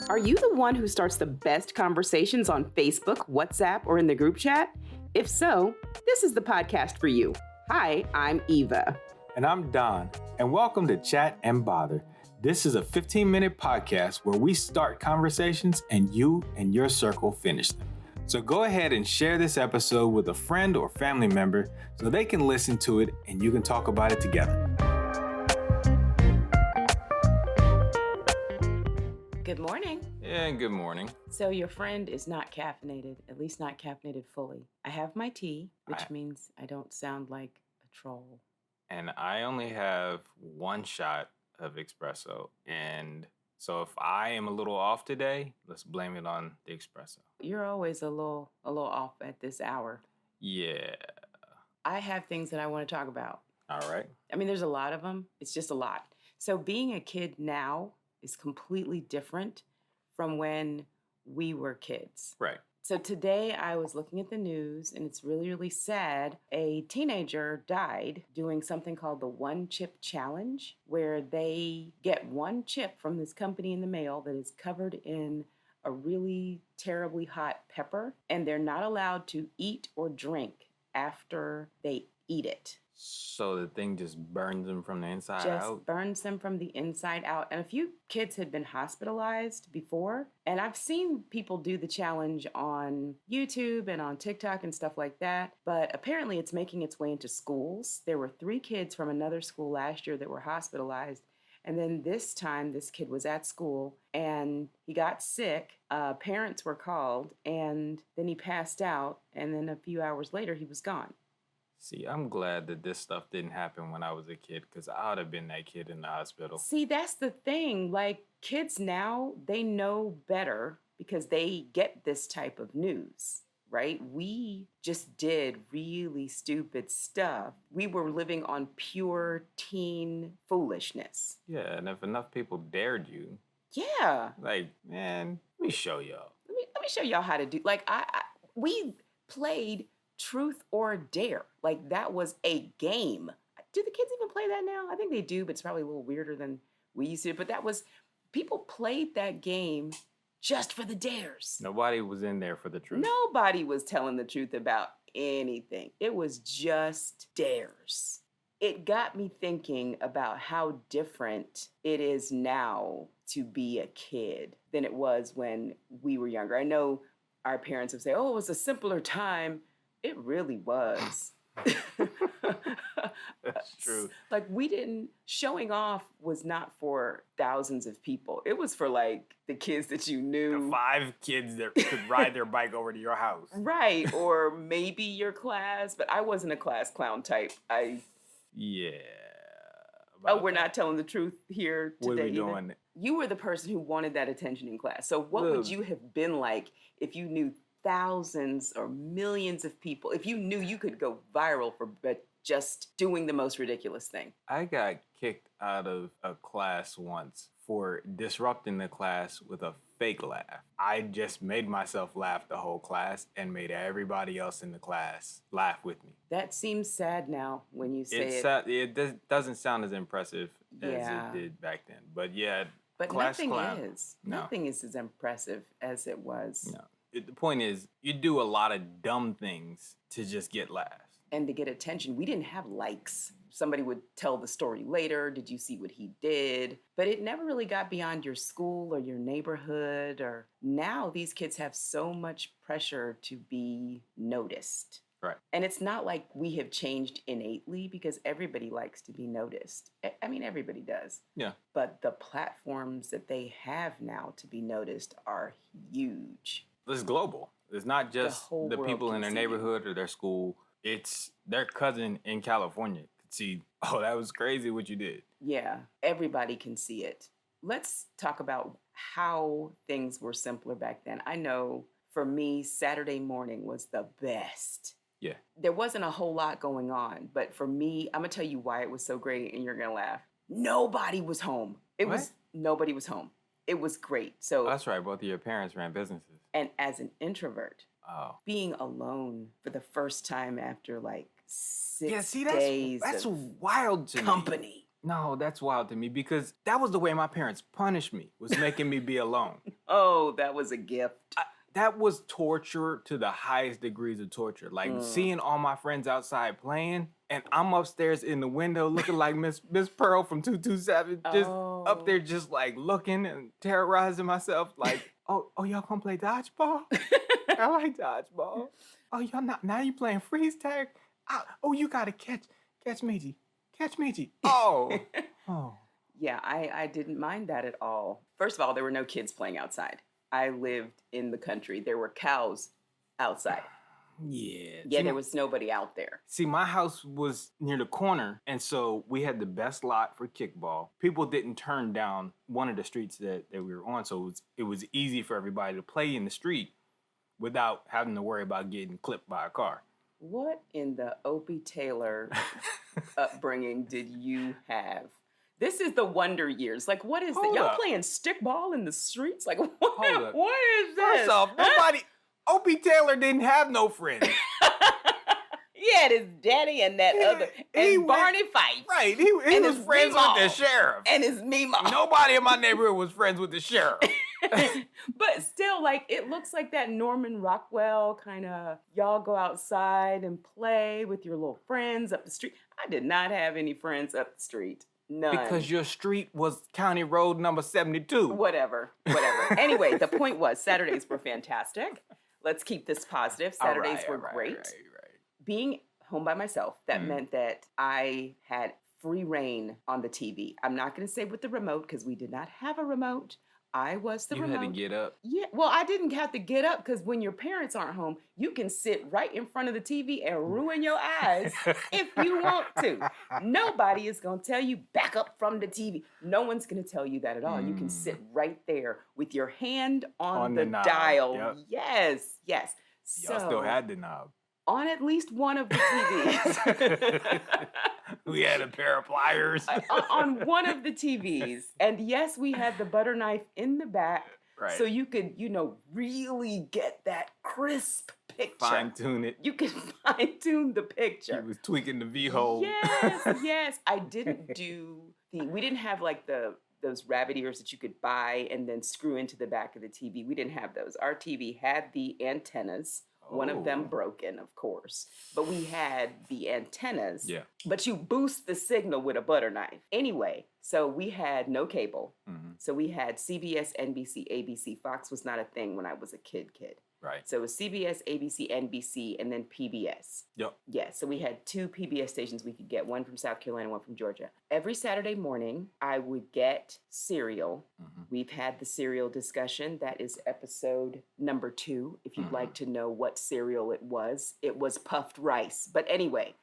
Are you the one who starts the best conversations on Facebook, WhatsApp, or in the group chat? If so, this is the podcast for you. Hi, I'm Eva. And I'm Don, and welcome to Chat and Bother. This is a 15-minute podcast where we start conversations and you and your circle finish them. So go ahead and share this episode with a friend or family member so they can listen to it and you can talk about it together. Good morning. Yeah, good morning. So your friend is not caffeinated, at least not caffeinated fully. I have my tea, which means I don't sound like a troll. And I only have one shot of espresso. And so if I am a little off today, let's blame it on the espresso. You're always a little off at this hour. Yeah. I have things that I want to talk about. All right. I mean, there's a lot of them. It's just a lot. So being a kid now is completely different from when we were kids. Right. So today I was looking at the news and it's really, really sad. A teenager died doing something called the One Chip Challenge, where they get one chip from this company in the mail that is covered in a really terribly hot pepper, and they're not allowed to eat or drink after they eat it. So the thing just burns them from the inside out? Just burns them from the inside out. And a few kids had been hospitalized before. And I've seen people do the challenge on YouTube and on TikTok and stuff like that. But apparently it's making its way into schools. There were 3 kids from another school last year that were hospitalized. And then this time, this kid was at school and he got sick. Parents were called and then he passed out. And then a few hours later, he was gone. See, I'm glad that this stuff didn't happen when I was a kid, because I would have been that kid in the hospital. See, that's the thing. Like, kids now, they know better because they get this type of news, right? We just did really stupid stuff. We were living on pure teen foolishness. Yeah, and if enough people dared you, yeah, like, man, let me show y'all. Let me show y'all how to do. Like, we played Truth or Dare. Like, that was a game. Do the kids even play that now? I think they do, but it's probably a little weirder than we used to. But people played that game just for the dares. Nobody was in there for the truth. Nobody was telling the truth about anything. It was just dares. It got me thinking about how different it is now to be a kid than it was when we were younger. I know our parents would say, oh, it was a simpler time. It really was. That's true. Like, showing off was not for thousands of people. It was for, like, the kids that you knew. The 5 kids that could ride their bike over to your house. Right, or maybe your class, but I wasn't a class clown type. Yeah. Oh, we're not telling the truth here today. What are we doing? You were the person who wanted that attention in class. So what would you have been like if you knew thousands or millions of people, if you knew you could go viral for just doing the most ridiculous thing? I got kicked out of a class once for disrupting the class with a fake laugh. I just made myself laugh the whole class and made everybody else in the class laugh with me. That seems sad now when you say it. It doesn't sound as impressive as Yeah. it did back then. But yeah, But class nothing clown. is. No. Nothing is as impressive as it was. No. The point is, you do a lot of dumb things to just get laughs. And to get attention. We didn't have likes. Somebody would tell the story later. Did you see what he did? But it never really got beyond your school or your neighborhood. Or now these kids have so much pressure to be noticed. Right. And it's not like we have changed innately, because everybody likes to be noticed. I mean, everybody does. Yeah. But the platforms that they have now to be noticed are huge. It's global. It's not just the people in their neighborhood or their school. It's their cousin in California could see, oh, that was crazy what you did. Yeah, everybody can see it. Let's talk about how things were simpler back then. I know for me, Saturday morning was the best. Yeah. There wasn't a whole lot going on, but for me, I'm going to tell you why it was so great, and you're going to laugh. Nobody was home. Nobody was home. It was great. So that's right. Both of your parents ran businesses. And as an introvert, being alone for the first time after like 6 days that's wild to company. me. No, that's wild to me because that was the way my parents punished me, was making me be alone. Oh, that was a gift. That was torture to the highest degrees of torture. Like seeing all my friends outside playing, and I'm upstairs in the window looking like Miss Pearl from 227, just up there just like looking and terrorizing myself. Like, oh, y'all gonna play dodgeball? I like dodgeball. Oh, y'all now you playing freeze tag? Oh, you gotta catch Meiji. Catch Meiji. Oh. Yeah, I didn't mind that at all. First of all, there were no kids playing outside. I lived in the country. There were cows outside. Yeah. Yeah, there was nobody out there. See, my house was near the corner, and so we had the best lot for kickball. People didn't turn down one of the streets that we were on, so it was easy for everybody to play in the street without having to worry about getting clipped by a car. What in the Opie Taylor upbringing did you have? This is the wonder years. Like, what is that? Y'all playing stickball in the streets? Like, what is this? First off, Opie Taylor didn't have no friends. He had his daddy and Barney Fife. Right, he was friends with the sheriff. And his Meemaw. Nobody in my neighborhood was friends with the sheriff. But still, like, it looks like that Norman Rockwell kind of, y'all go outside and play with your little friends up the street. I did not have any friends up the street. None. Because your street was County Road number 72. Whatever. Anyway, the point was Saturdays were fantastic. Let's keep this positive. Saturdays were great. Right. Being home by myself, that meant that I had free reign on the TV. I'm not going to say with the remote because we did not have a remote. I was the remote. You had to get up? Yeah. Well, I didn't have to get up because when your parents aren't home, you can sit right in front of the TV and ruin your eyes if you want to. Nobody is going to tell you back up from the TV. No one's going to tell you that at all. You can sit right there with your hand on the dial. Yep. Yes. Y'all still had the knob. On at least one of the TVs. We had a pair of pliers. On one of the TVs. And yes, we had the butter knife in the back. Right. So you could, really get that crisp picture. Fine-tune it. You could fine-tune the picture. He was tweaking the V-hole. Yes. I didn't do we didn't have like those rabbit ears that you could buy and then screw into the back of the TV. We didn't have those. Our TV had the antennas. One of them broken, of course. But we had the antennas. Yeah. But you boost the signal with a butter knife. Anyway, so we had no cable. Mm-hmm. So we had CBS, NBC, ABC. Fox was not a thing when I was a kid. Right. So it was CBS, ABC, NBC, and then PBS. Yep. Yeah, so we had 2 PBS stations we could get, one from South Carolina, one from Georgia. Every Saturday morning, I would get cereal. Mm-hmm. We've had the cereal discussion. That is episode number 2. If you'd like to know what cereal it was puffed rice. But anyway,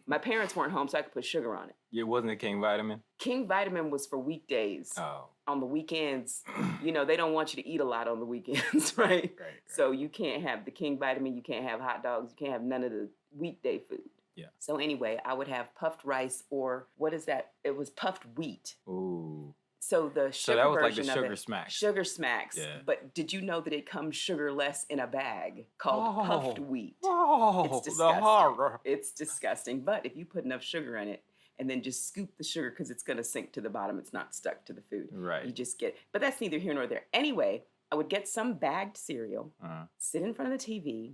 my parents weren't home, so I could put sugar on it. It wasn't a King Vitamin? King Vitamin was for weekdays. Oh. On the weekends, they don't want you to eat a lot on the weekends, right? So you can't have the King Vitamin, you can't have hot dogs, you can't have none of the weekday food. Yeah. So anyway, I would have puffed rice or what is that? It was puffed wheat. Ooh. So the sugar that was version like the Sugar Smacks. Sugar Smacks. Yeah. But did you know that it comes sugarless in a bag called puffed wheat? Oh, it's disgusting. The horror. It's disgusting. But if you put enough sugar in it, and then just scoop the sugar because it's going to sink to the bottom. It's not stuck to the food. Right. You just get, but that's neither here nor there. Anyway, I would get some bagged cereal, sit in front of the TV,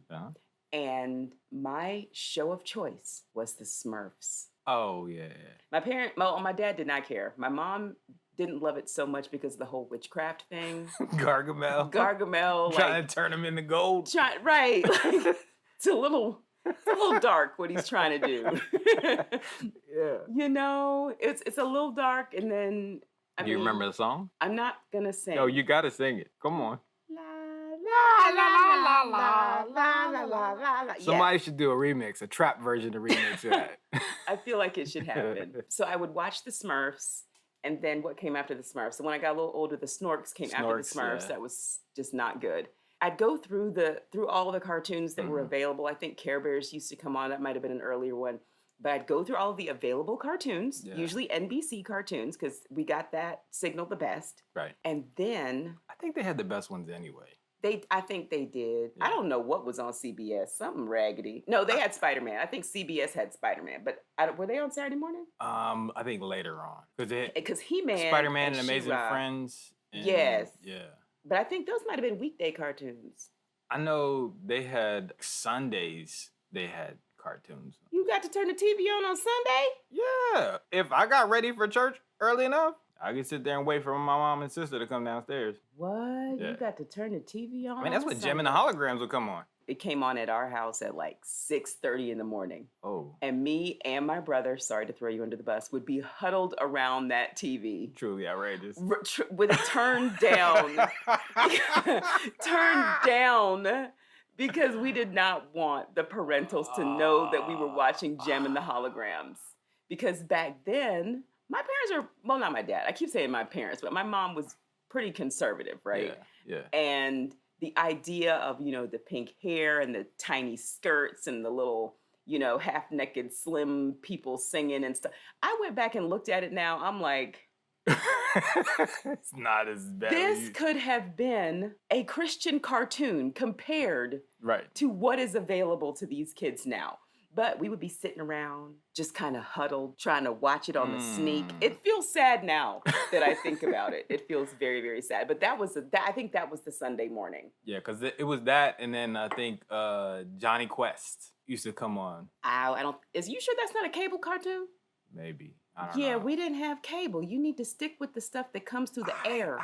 and my show of choice was the Smurfs. Oh, yeah. My dad did not care. My mom didn't love it so much because of the whole witchcraft thing. Gargamel. Trying to turn him into gold. Right. Like, it's a little dark what he's trying to do. Yeah. It's a little dark, and then you remember the song? I'm not gonna sing. No, you gotta sing it. Come on. La la la la la la la la la. Somebody should do a remix, a trap version of remix of that. I feel like it should happen. So I would watch the Smurfs, and then what came after the Smurfs? So when I got a little older, the Snorks came after the Smurfs. Yeah. That was just not good. I'd go through all the cartoons that were available. I think Care Bears used to come on. That might have been an earlier one. But I'd go through all of the available cartoons, usually NBC cartoons, because we got that signal the best. Right. And then... I think they had the best ones anyway. I think they did. Yeah. I don't know what was on CBS. Something raggedy. No, they had Spider-Man. I think CBS had Spider-Man. But were they on Saturday morning? I think later on. Because He-Man Spider-Man and Amazing She-Ra. Friends. Yes. Yeah. But I think those might have been weekday cartoons. I know they had Sundays, they had cartoons. You got to turn the TV on Sunday? Yeah. If I got ready for church early enough, I could sit there and wait for my mom and sister to come downstairs. What? Yeah. You got to turn the TV on? I mean, that's when Gem and the Sunday? Holograms would come on. It came on at our house at like 6:30 in the morning. Oh. And me and my brother, sorry to throw you under the bus, would be huddled around that TV. Truly outrageous. With it turned down. Turned down because we did not want the parentals to know that we were watching Gem and the Holograms. Because back then, my parents are, well, not my dad. I keep saying my parents, but my mom was pretty conservative, right? Yeah. And the idea of, the pink hair and the tiny skirts and the little, half-naked, slim people singing and stuff. I went back and looked at it now. I'm like, It's not as bad. this could have been a Christian cartoon compared to what is available to these kids now. But we would be sitting around, just kind of huddled, trying to watch it on the sneak. It feels sad now that I think about it. It feels very, very sad. But I think that was the Sunday morning. Yeah, because it was that, and then I think Johnny Quest used to come on. Is you sure that's not a cable cartoon? Maybe. I don't know. Yeah, we didn't have cable. You need to stick with the stuff that comes through the air.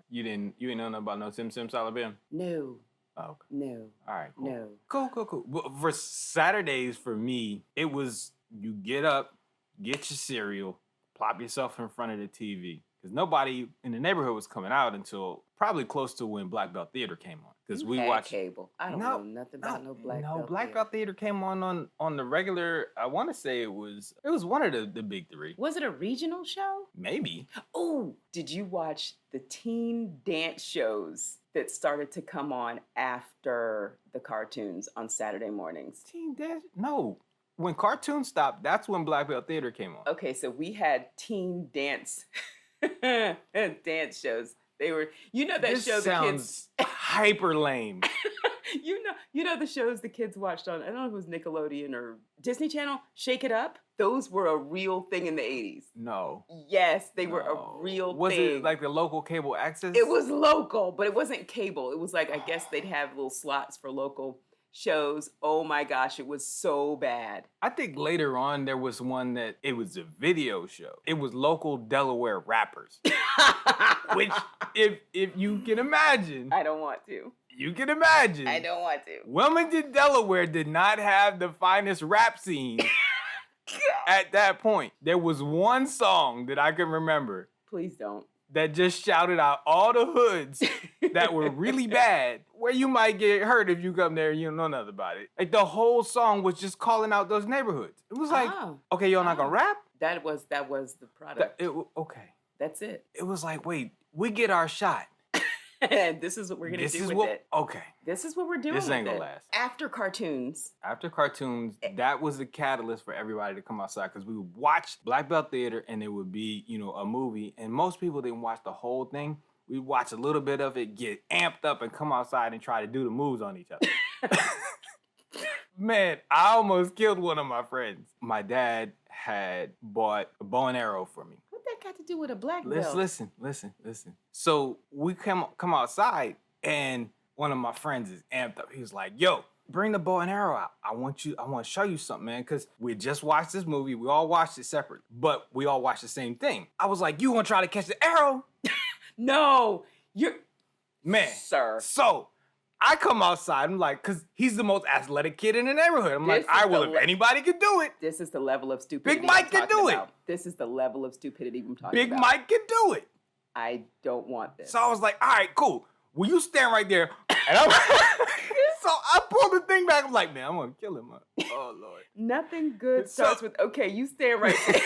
You didn't know nothing about no Sim Salabim? No. Oh, okay. No. All right, cool. No. Cool. Well, for Saturdays, for me, it was you get up, get your cereal, plop yourself in front of the TV. Because nobody in the neighborhood was coming out until probably close to when Black Belt Theater came on. Because we watched cable. I don't know nothing about no Black Belt. No, Black Belt Theater came on the regular. I want to say it was one of the big three. Was it a regional show? Maybe. Oh, did you watch the teen dance shows that started to come on after the cartoons on Saturday mornings? Teen dance? No. When cartoons stopped, that's when Black Belt Theater came on. Okay, so we had teen dance dance shows. They were, that show the kids hyper lame. you know the shows the kids watched on, I don't know if it was Nickelodeon or Disney Channel, Shake It Up. Those were a real thing in the 80s. No. Yes, they were a real thing. Was it like the local cable access? It was local, but it wasn't cable. It was like, I guess they'd have little slots for local shows. Oh my gosh, it was so bad. I think later on there was one that it was a video show. It was local Delaware rappers. Which, if you can imagine. I don't want to. You can imagine. I don't want to. Wilmington, Delaware did not have the finest rap scene at that point. There was one song that I can remember. Please don't. That just shouted out all the hoods that were really bad, where you might get hurt if you come there and you don't know nothing about it. Like the whole song was just calling out those neighborhoods. It was like, okay, y'all not gonna rap? That was the product. Okay. That's it. It was like, wait, we get our shot. And this is what we're gonna do with it. Okay. This is what we're doing. This ain't with gonna it. last. After cartoons, that was the catalyst for everybody to come outside because we would watch Black Belt Theater and it would be, a movie. And most people didn't watch the whole thing. We'd watch a little bit of it, get amped up, and come outside and try to do the moves on each other. Man, I almost killed one of my friends. My dad had bought a bow and arrow for me. What that got to do with a black belt? Listen. So we come outside, and one of my friends is amped up. He was like, yo, bring the bow and arrow out. I want to show you something, man, because we just watched this movie. We all watched it separate, but we all watched the same thing. I was like, you want to try to catch the arrow? No, Man. Sir. So I come outside. I'm like, because he's the most athletic kid in the neighborhood. I'm like, if anybody could do it. This is the level of stupidity. Big Mike can do it. This is the level of stupidity I'm talking Big about. Mike can do it. I don't want this. So I was like, all right, cool. Will you stand right there? And so I pulled the thing back. I'm like, man, I'm going to kill him. Oh, Lord. Nothing good starts with, okay, you stand right there.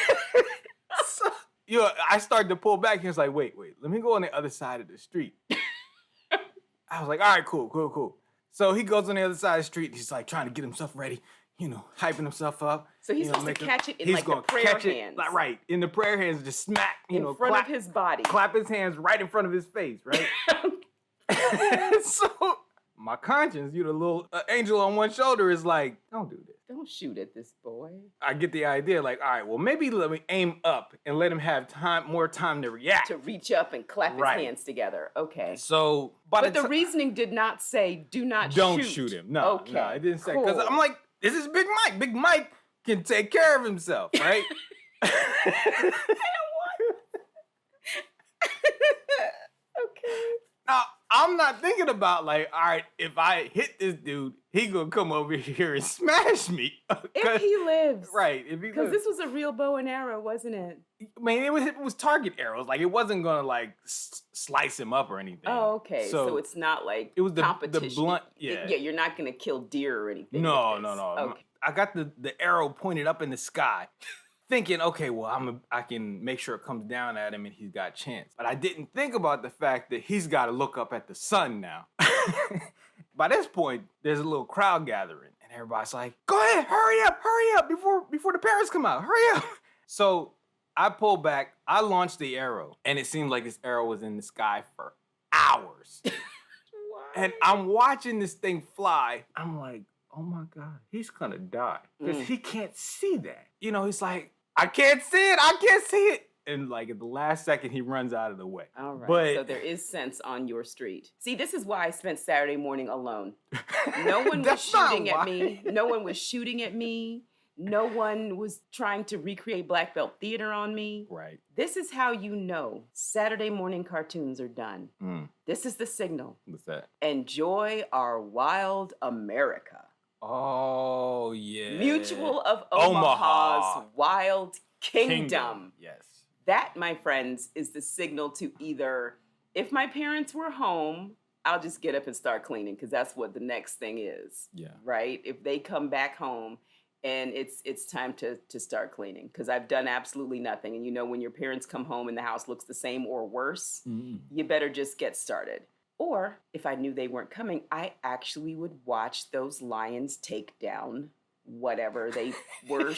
I started to pull back. He was like, wait, let me go on the other side of the street. I was like, all right, cool. So he goes on the other side of the street. He's like trying to get himself ready, hyping himself up. So he's supposed to catch it in like the prayer hands. Like, right, in the prayer hands, just smack, in front of his body. Clap his hands right in front of his face, right? So my conscience, the little angel on one shoulder is like, don't do this. Don't shoot at this boy. I get the idea, like, all right, well, maybe let me aim up and let him have more time to react. To reach up and clap his hands together. Okay. So, but the reasoning did not say, don't shoot him. No, okay. No, it didn't say. Cool. Because I'm like, this is Big Mike. Big Mike can take care of himself, right? I don't want. Okay. Now, I'm not thinking about like, all right, if I hit this dude, he gonna come over here and smash me. If he lives. Right. If he Because this was a real bow and arrow, wasn't it? I mean, it was target arrows. Like, it wasn't gonna like slice him up or anything. Oh, okay. So it's not like it was competition. The blunt, yeah. Yeah, you're not gonna kill deer or anything. No. Okay. I got the arrow pointed up in the sky. Thinking, okay, well, I can make sure it comes down at him and he's got a chance. But I didn't think about the fact that he's got to look up at the sun now. By this point, there's a little crowd gathering, and everybody's like, "Go ahead, hurry up before the parents come out, hurry up!" So I pulled back, I launched the arrow, and it seemed like this arrow was in the sky for hours. And I'm watching this thing fly. I'm like, oh my God, he's gonna die because he can't see that. He's like, I can't see it. And like at the last second, he runs out of the way. All right. But, so there is sense on your street. See, this is why I spent Saturday morning alone. No one was shooting at me. No one was shooting at me. No one was trying to recreate Black Belt Theater on me. Right. This is how you know Saturday morning cartoons are done. This is the signal. What's that? Enjoy our wild America. Oh, yeah. Mutual of Omaha's Wild Kingdom. Yes. That, my friends, is the signal to either, if my parents were home, I'll just get up and start cleaning because that's what the next thing is. Yeah. Right? If they come back home and it's time to start cleaning because I've done absolutely nothing. And when your parents come home and the house looks the same or worse, you better just get started. Or if I knew they weren't coming, I actually would watch those lions take down whatever they were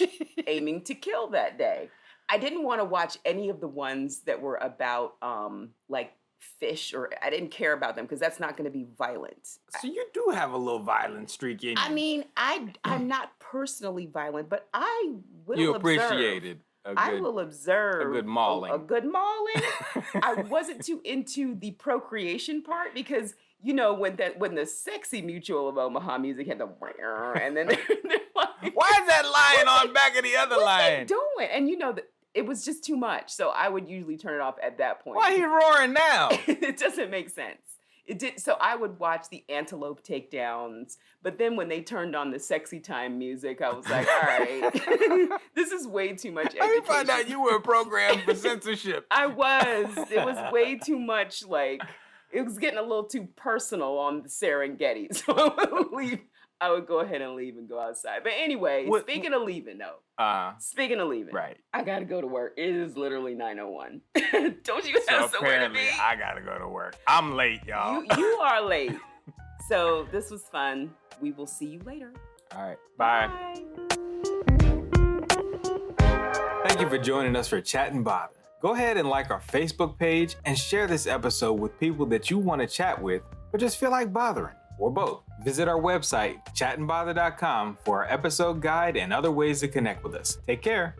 aiming to kill that day. I didn't want to watch any of the ones that were about like fish, or I didn't care about them because that's not going to be violent. So you do have a little violent streak in you. I mean, I'm not personally violent, but I will You observe. appreciate it. I will observe a good mauling. A good mauling. I wasn't too into the procreation part because when the sexy Mutual of Omaha music had the and then they're like, why is that lion on back of the other lion? What's they doing? And it was just too much, so I would usually turn it off at that point. Why are you roaring now? It doesn't make sense. It did. So I would watch the antelope takedowns, but then when they turned on the sexy time music, I was like, all right, this is way too much education. I didn't find out you were programmed for censorship. I was. It was way too much. Like it was getting a little too personal on the Serengeti. So I would go ahead and leave and go outside. But anyway, speaking of leaving, right? I gotta go to work. It is literally 9:01. Don't you have somewhere to be? I gotta go to work. I'm late, y'all. You are late. So this was fun. We will see you later. All right. Bye. Thank you for joining us for Chat and Bother. Go ahead and like our Facebook page and share this episode with people that you want to chat with or just feel like bothering, or both. Visit our website, chatandbother.com, for our episode guide and other ways to connect with us. Take care.